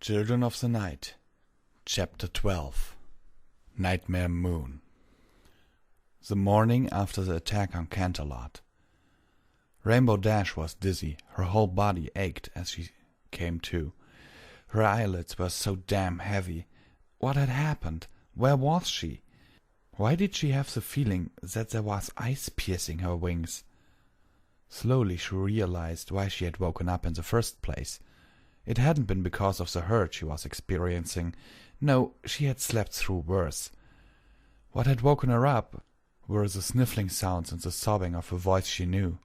Children of the Night, Chapter 12. Nightmare Moon. The morning after the attack on Canterlot. Rainbow Dash was dizzy. Her whole body ached as she came to. Her eyelids were so damn heavy. What had happened? Where was she? Why did she have the feeling that there was ice piercing her wings? Slowly she realized why she had woken up in the first place. It hadn't been because of the hurt she was experiencing. No, she had slept through worse. What had woken her up were the sniffling sounds and the sobbing of a voice she knew.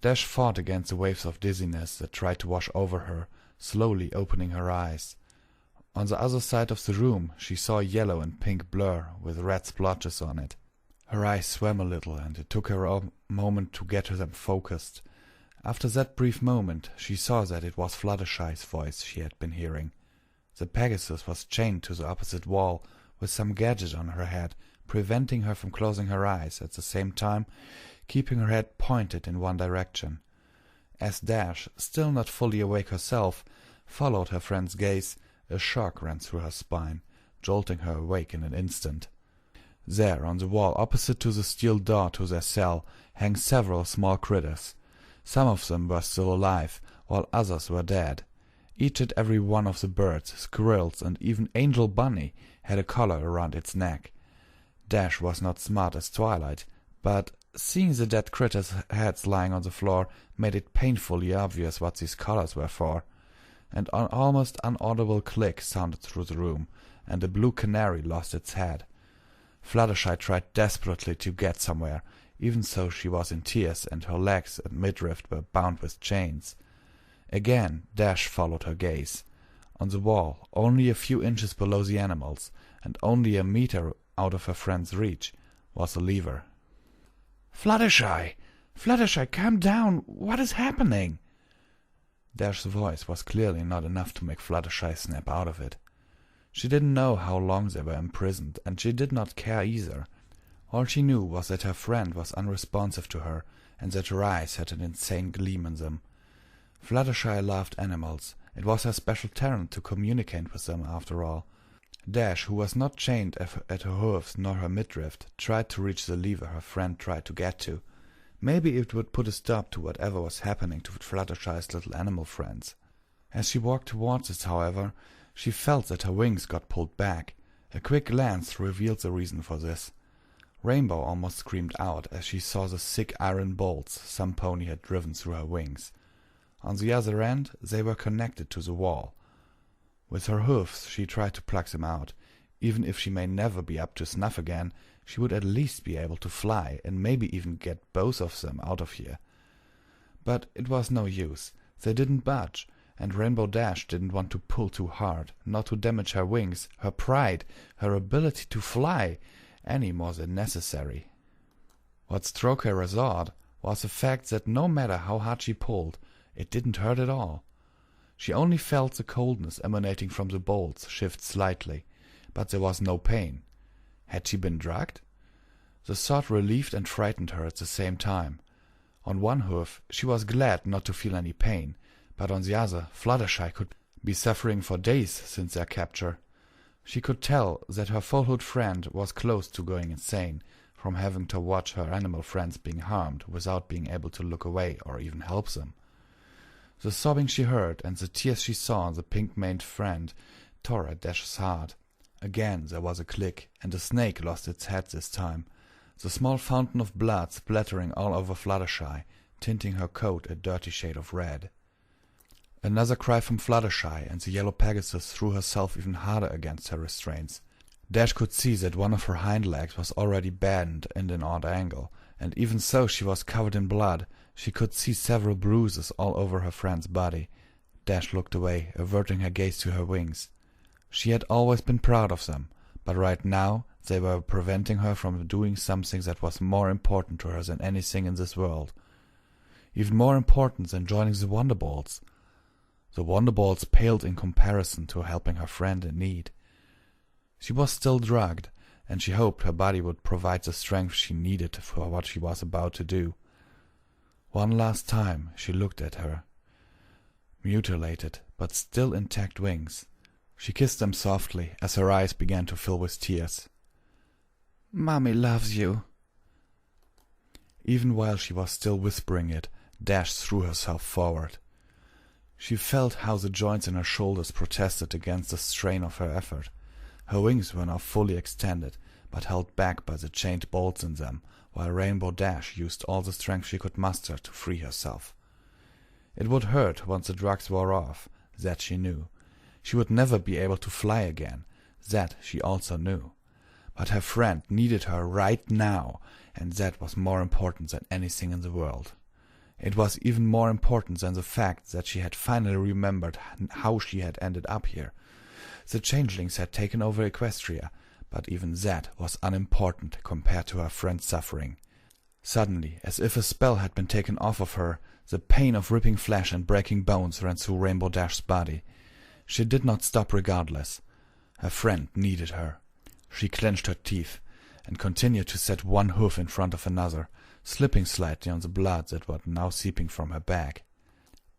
Dash fought against the waves of dizziness that tried to wash over her, slowly opening her eyes. On the other side of the room she saw a yellow and pink blur with red splotches on it. Her eyes swam a little, and it took her a moment to get them focused. After that brief moment, she saw that it was Fluttershy's voice she had been hearing. The Pegasus was chained to the opposite wall, with some gadget on her head, preventing her from closing her eyes, at the same time keeping her head pointed in one direction. As Dash, still not fully awake herself, followed her friend's gaze, a shock ran through her spine, jolting her awake in an instant. There, on the wall opposite to the steel door to their cell, hang several small critters. Some of them were still alive, while others were dead. Each and every one of the birds, squirrels, and even Angel Bunny had a collar around its neck. Dash was not smart as Twilight, but seeing the dead critters' heads lying on the floor made it painfully obvious what these collars were for. And an almost inaudible click sounded through the room, and the blue canary lost its head. Fluttershy tried desperately to get somewhere, even though she was in tears and her legs and midriff were bound with chains. Again Dash followed her gaze. On the wall, only a few inches below the animals, and only a meter out of her friend's reach, was a lever. "Fluttershy! Fluttershy, calm down! What is happening?" Dash's voice was clearly not enough to make Fluttershy snap out of it. She didn't know how long they were imprisoned, and she did not care either. All she knew was that her friend was unresponsive to her, and that her eyes had an insane gleam in them. Fluttershy loved animals. It was her special talent to communicate with them, after all. Dash, who was not chained at her hooves nor her midriff, tried to reach the lever her friend tried to get to. Maybe it would put a stop to whatever was happening to Fluttershy's little animal friends. As she walked towards it, however, she felt that her wings got pulled back. A quick glance revealed the reason for this. Rainbow almost screamed out as she saw the thick iron bolts some pony had driven through her wings. On the other end, they were connected to the wall. With her hoofs she tried to pluck them out. Even if she may never be up to snuff again, she would at least be able to fly, and maybe even get both of them out of here. But it was no use. They didn't budge, and Rainbow Dash didn't want to pull too hard, not to damage her wings, her pride, her ability to fly, any more than necessary. What struck her as odd was the fact that no matter how hard she pulled, it didn't hurt at all. She only felt the coldness emanating from the bolts shift slightly, but there was no pain. Had she been drugged? The thought relieved and frightened her at the same time. On one hoof she was glad not to feel any pain, but on the other Fluttershy could be suffering for days since their capture. She could tell that her foalhood friend was close to going insane from having to watch her animal friends being harmed without being able to look away or even help them. The sobbing she heard and the tears she saw on the pink-maned friend tore at Dash's heart. Again there was a click, and the snake lost its head this time, the small fountain of blood splattering all over Fluttershy, tinting her coat a dirty shade of red. Another cry from Fluttershy, and the yellow Pegasus threw herself even harder against her restraints. Dash could see that one of her hind legs was already bent in an odd angle, and even though she was covered in blood, she could see several bruises all over her friend's body. Dash looked away, averting her gaze to her wings. She had always been proud of them, but right now they were preventing her from doing something that was more important to her than anything in this world. Even more important than joining the Wonderbolts. The Wonderbolts paled in comparison to helping her friend in need. She was still drugged, and she hoped her body would provide the strength she needed for what she was about to do. One last time she looked at her mutilated but still intact wings, She kissed them softly as her eyes began to fill with tears. "Mommy loves you." Even while she was still whispering it, Dash threw herself forward. She felt how the joints in her shoulders protested against the strain of her effort. Her wings were now fully extended, but held back by the chained bolts in them, while Rainbow Dash used all the strength she could muster to free herself. It would hurt once the drugs wore off, that she knew. She would never be able to fly again, that she also knew. But her friend needed her right now, and that was more important than anything in the world. It was even more important than the fact that she had finally remembered how she had ended up here. The changelings had taken over Equestria, but even that was unimportant compared to her friend's suffering. Suddenly, as if a spell had been taken off of her, the pain of ripping flesh and breaking bones ran through Rainbow Dash's body. She did not stop regardless. Her friend needed her. She clenched her teeth and continued to set one hoof in front of another, slipping slightly on the blood that was now seeping from her back.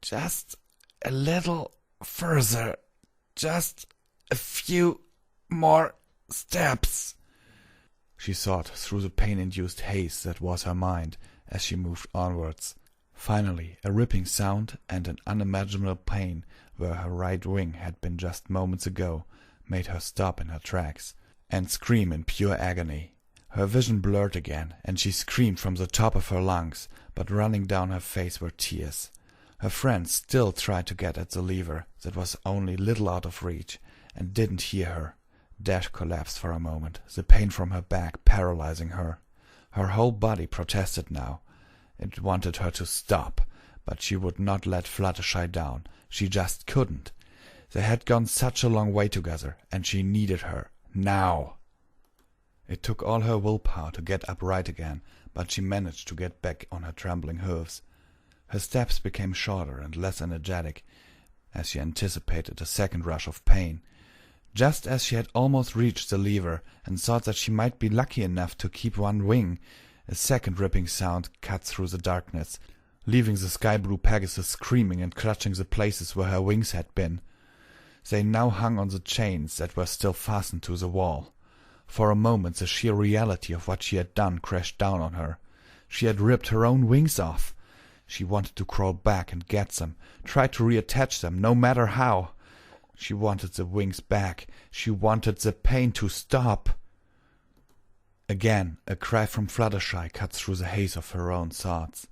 "Just a little further. Just a few more steps," she thought through the pain-induced haze that was her mind as she moved onwards. Finally, a ripping sound and an unimaginable pain where her right wing had been just moments ago made her stop in her tracks and scream in pure agony. Her vision blurred again, and she screamed from the top of her lungs, but running down her face were tears. Her friend still tried to get at the lever that was only little out of reach, and didn't hear her. Dash collapsed for a moment, the pain from her back paralyzing her. Her whole body protested now. It wanted her to stop, but she would not let Fluttershy down. She just couldn't. They had gone such a long way together, and she needed her. Now! It took all her willpower to get upright again, but she managed to get back on her trembling hooves. Her steps became shorter and less energetic, as she anticipated a second rush of pain. Just as she had almost reached the lever and thought that she might be lucky enough to keep one wing, a second ripping sound cut through the darkness, leaving the sky-blue Pegasus screaming and clutching the places where her wings had been. They now hung on the chains that were still fastened to the wall. For a moment the sheer reality of what she had done crashed down on her. She had ripped her own wings off. She wanted to crawl back and get them, try to reattach them, no matter how. She wanted the wings back. She wanted the pain to stop. Again, a cry from Fluttershy cut through the haze of her own thoughts.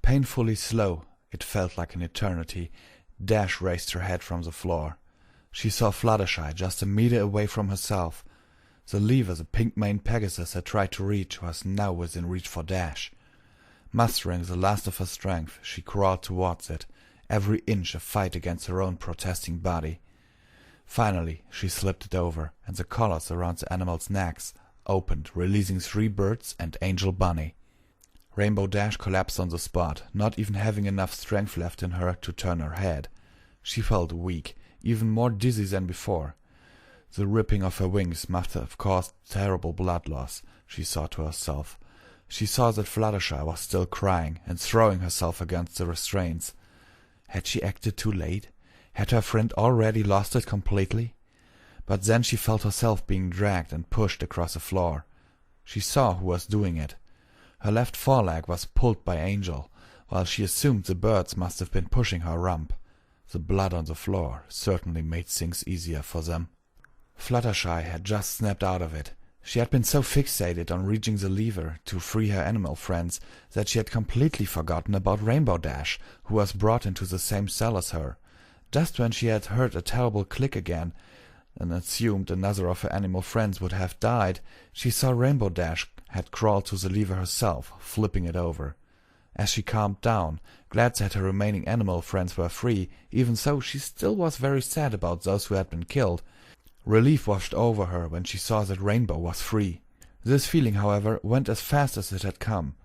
Painfully slow, it felt like an eternity, Dash raised her head from the floor. She saw Fluttershy just a meter away from herself. The lever the pink-maned Pegasus had tried to reach was now within reach for Dash. Mustering the last of her strength, she crawled towards it, every inch a fight against her own protesting body. Finally, she slipped it over, and the collars around the animals' necks opened, releasing 3 birds and Angel Bunny. Rainbow Dash collapsed on the spot, not even having enough strength left in her to turn her head. She felt weak, even more dizzy than before. The ripping of her wings must have caused terrible blood loss, she thought to herself. She saw that Fluttershy was still crying and throwing herself against the restraints. Had she acted too late? Had her friend already lost it completely? But then she felt herself being dragged and pushed across the floor. She saw who was doing it. Her left foreleg was pulled by Angel, while she assumed the birds must have been pushing her rump. The blood on the floor certainly made things easier for them. Fluttershy had just snapped out of it. She had been so fixated on reaching the lever to free her animal friends that she had completely forgotten about Rainbow Dash, who was brought into the same cell as her. Just when she had heard a terrible click again, and assumed another of her animal friends would have died, she saw Rainbow Dash had crawled to the lever herself, flipping it over. As she calmed down, glad that her remaining animal friends were free, even so she still was very sad about those who had been killed. Relief washed over her when she saw that Rainbow was free. This feeling, however, went as fast as it had come.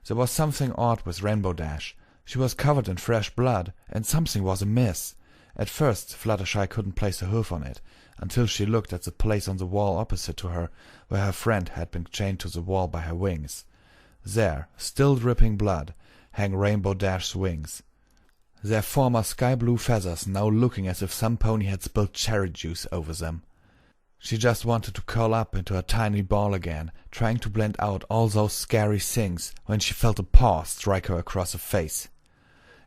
There was something odd with Rainbow Dash. She was covered in fresh blood, and something was amiss. At first Fluttershy couldn't place a hoof on it, until she looked at the place on the wall opposite to her, where her friend had been chained to the wall by her wings. There, still dripping blood, hung Rainbow Dash's wings. their former sky-blue feathers now looking as if some pony had spilled cherry juice over them. She just wanted to curl up into a tiny ball again, trying to blend out all those scary things, when she felt a paw strike her across the face.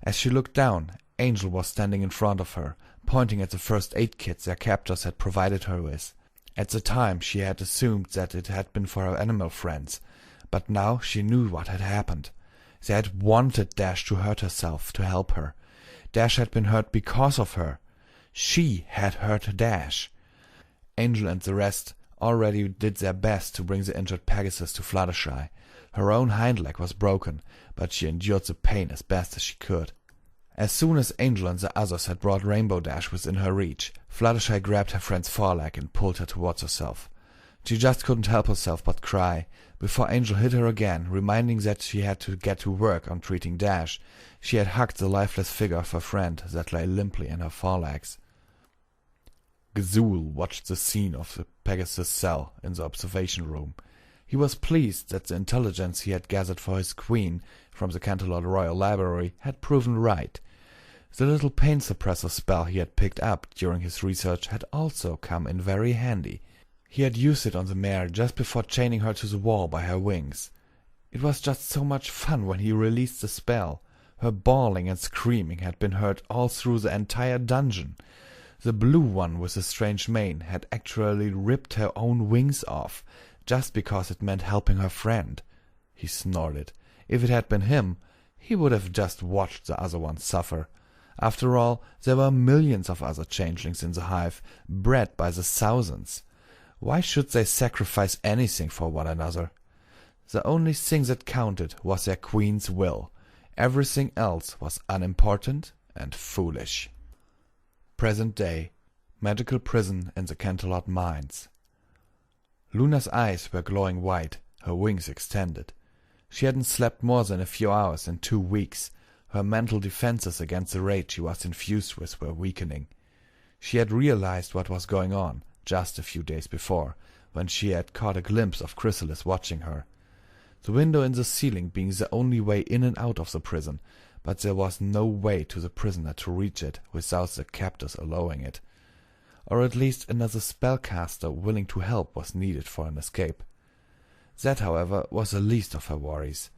As she looked down, Angel was standing in front of her, pointing at the first aid kits their captors had provided her with. At the time she had assumed that it had been for her animal friends, but now she knew what had happened. They had wanted Dash to hurt herself to help her. Dash had been hurt because of her. She had hurt Dash. Angel and the rest already did their best to bring the injured Pegasus to Fluttershy. Her own hind leg was broken, but she endured the pain as best as she could. As soon as Angel and the others had brought Rainbow Dash within her reach, Fluttershy grabbed her friend's foreleg and pulled her towards herself. She just couldn't help herself but cry, before Angel hit her again, reminding that she had to get to work on treating Dash. She had hugged the lifeless figure of her friend that lay limply in her forelegs. Gazul watched the scene of the Pegasus' cell in the observation room. He was pleased that the intelligence he had gathered for his queen from the Canterlot Royal Library had proven right. The little pain suppressor spell he had picked up during his research had also come in very handy. He had used it on the mare just before chaining her to the wall by her wings. It was just so much fun when he released the spell. Her bawling and screaming had been heard all through the entire dungeon. The blue one with the strange mane had actually ripped her own wings off, just because it meant helping her friend. He snorted. If it had been him, he would have just watched the other ones suffer. After all, there were millions of other changelings in the hive, bred by the thousands. Why should they sacrifice anything for one another? The only thing that counted was their queen's will. Everything else was unimportant and foolish. Present day, magical prison in the Canterlot mines. Luna's eyes were glowing white, her wings extended. She hadn't slept more than a few hours in 2 weeks. Her mental defenses against the rage she was infused with were weakening. She had realized what was going on just a few days before, when she had caught a glimpse of Chrysalis watching her. The window in the ceiling being the only way in and out of the prison, but there was no way to the prisoner to reach it without the captors allowing it. Or at least another spellcaster willing to help was needed for an escape. That, however, was the least of her worries.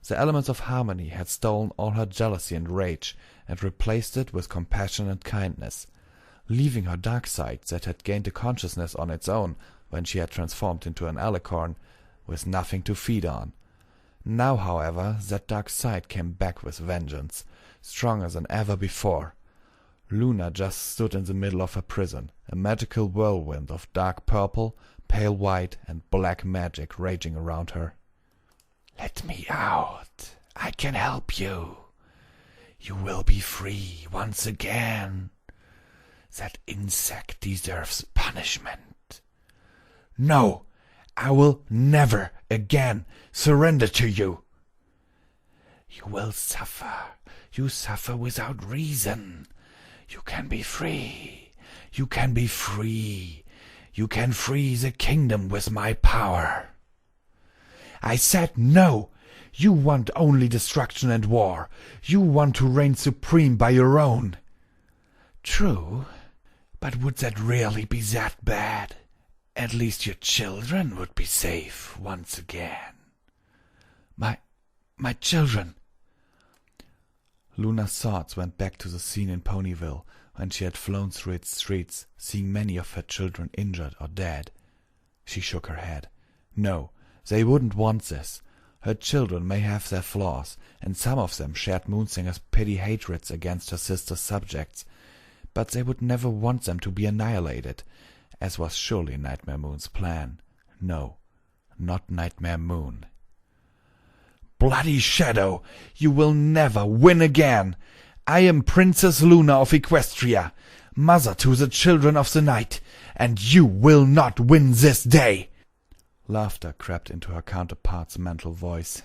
The elements of harmony had stolen all her jealousy and rage, and replaced it with compassion and kindness, leaving her dark side that had gained a consciousness on its own when she had transformed into an alicorn, with nothing to feed on. Now, however, that dark side came back with vengeance, stronger than ever before. Luna just stood in the middle of her prison, a magical whirlwind of dark purple, pale white, and black magic raging around her. "Let me out. I can help you. You will be free once again. That insect deserves punishment. No, I will never again surrender to you. You will suffer. You suffer without reason. You can be free. You can be free. You can free the kingdom with my power." "I said no. You want only destruction and war. You want to reign supreme by your own." "True, but would that really be that bad? At least your children would be safe once again." My children." Luna's thoughts went back to the scene in Ponyville, when she had flown through its streets, seeing many of her children injured or dead. She shook her head. No, they wouldn't want this. Her children may have their flaws, and some of them shared Moonsinger's petty hatreds against her sister's subjects, but they would never want them to be annihilated, as was surely Nightmare Moon's plan. No, not Nightmare Moon. "Bloody Shadow, you will never win again! I am Princess Luna of Equestria, mother to the children of the night, and you will not win this day!" Laughter crept into her counterpart's mental voice.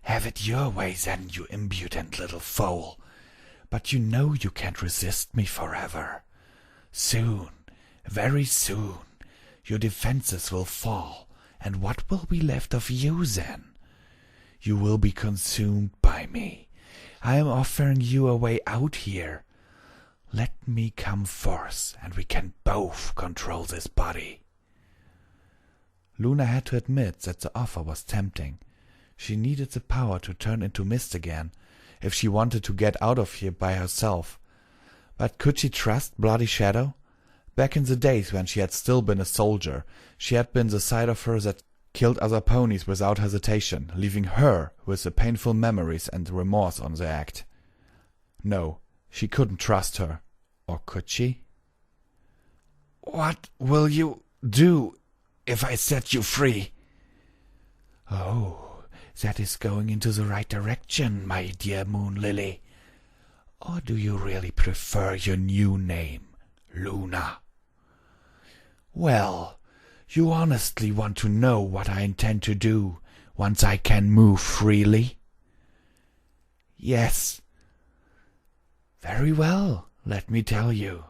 "Have it your way then, you impudent little fool. But you know you can't resist me forever. Soon, very soon, your defenses will fall, and what will be left of you then? You will be consumed by me. I am offering you a way out here. Let me come forth, and we can both control this body." Luna had to admit that the offer was tempting. She needed the power to turn into mist again, if she wanted to get out of here by herself. But could she trust Bloody Shadow? Back in the days when she had still been a soldier, she had been the side of her that killed other ponies without hesitation, leaving her with the painful memories and remorse on the act. No, she couldn't trust her. Or could she? "What will you do if I set you free?" "Oh, that is going into the right direction, my dear Moon Lily. Or do you really prefer your new name, Luna? Well, you honestly want to know what I intend to do once I can move freely?" "Yes." "Very well, let me tell you.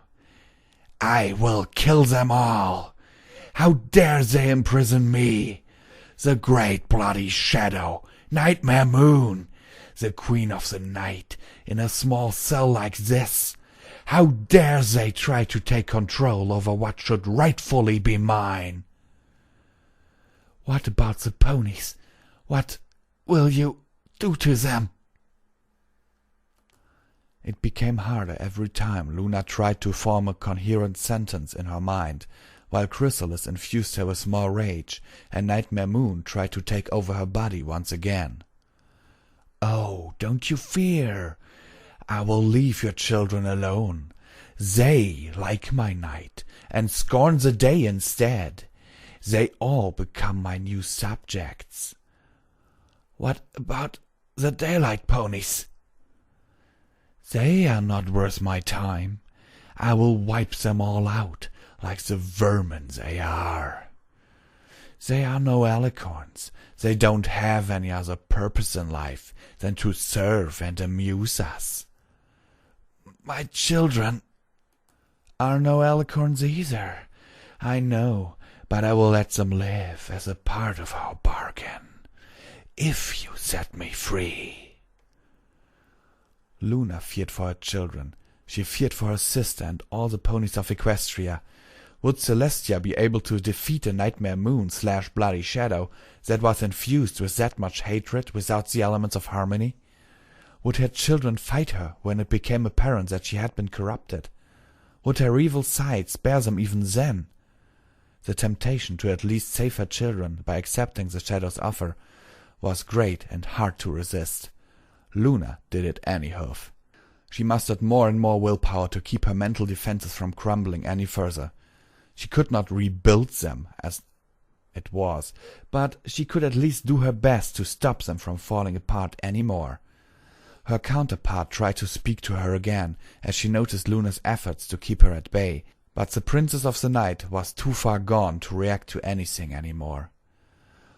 I will kill them all. How dare they imprison me, the great Bloody Shadow, Nightmare Moon, the Queen of the Night, in a small cell like this? How dare they try to take control over what should rightfully be mine?" "What about the ponies? What will you do to them?" It became harder every time Luna tried to form a coherent sentence in her mind, while Chrysalis infused her with more rage, and Nightmare Moon tried to take over her body once again. "Oh, don't you fear. I will leave your children alone. They like my night, and scorn the day instead. They all become my new subjects." "What about the daylight ponies?" "They are not worth my time. I will wipe them all out, like the vermin they are. They are no alicorns. They don't have any other purpose in life than to serve and amuse us." "My children are no alicorns either, I know, but I will let them live as a part of our bargain, if you set me free." Luna feared for her children. She feared for her sister and all the ponies of Equestria. Would Celestia be able to defeat a Nightmare Moon / Bloody Shadow that was infused with that much hatred without the elements of harmony? Would her children fight her when it became apparent that she had been corrupted? Would her evil side spare them even then? The temptation to at least save her children by accepting the Shadow's offer was great and hard to resist. Luna did it anyhow. She mustered more and more willpower to keep her mental defenses from crumbling any further. She could not rebuild them, as it was, but she could at least do her best to stop them from falling apart any more. Her counterpart tried to speak to her again, as she noticed Luna's efforts to keep her at bay, but the Princess of the Night was too far gone to react to anything any more.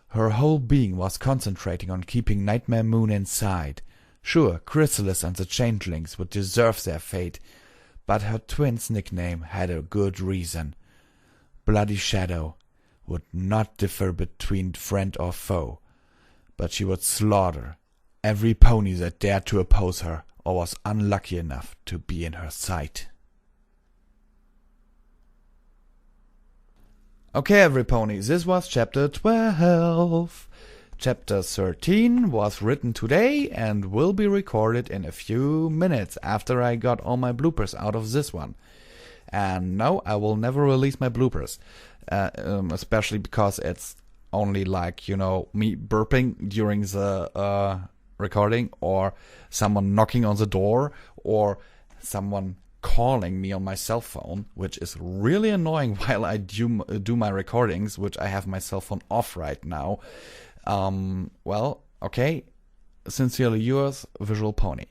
Her whole being was concentrating on keeping Nightmare Moon inside. Sure, Chrysalis and the Changelings would deserve their fate, but her twin's nickname had a good reason. Bloody Shadow would not differ between friend or foe, but she would slaughter every pony that dared to oppose her or was unlucky enough to be in her sight. Okay, every pony, this was chapter 12. Chapter 13 was written today and will be recorded in a few minutes after I got all my bloopers out of this one. And no, I will never release my bloopers, especially because it's only like, me burping during the recording, or someone knocking on the door, or someone calling me on my cell phone, which is really annoying while I do my recordings, which I have my cell phone off right now. Well, okay. Sincerely yours, Visual Pony.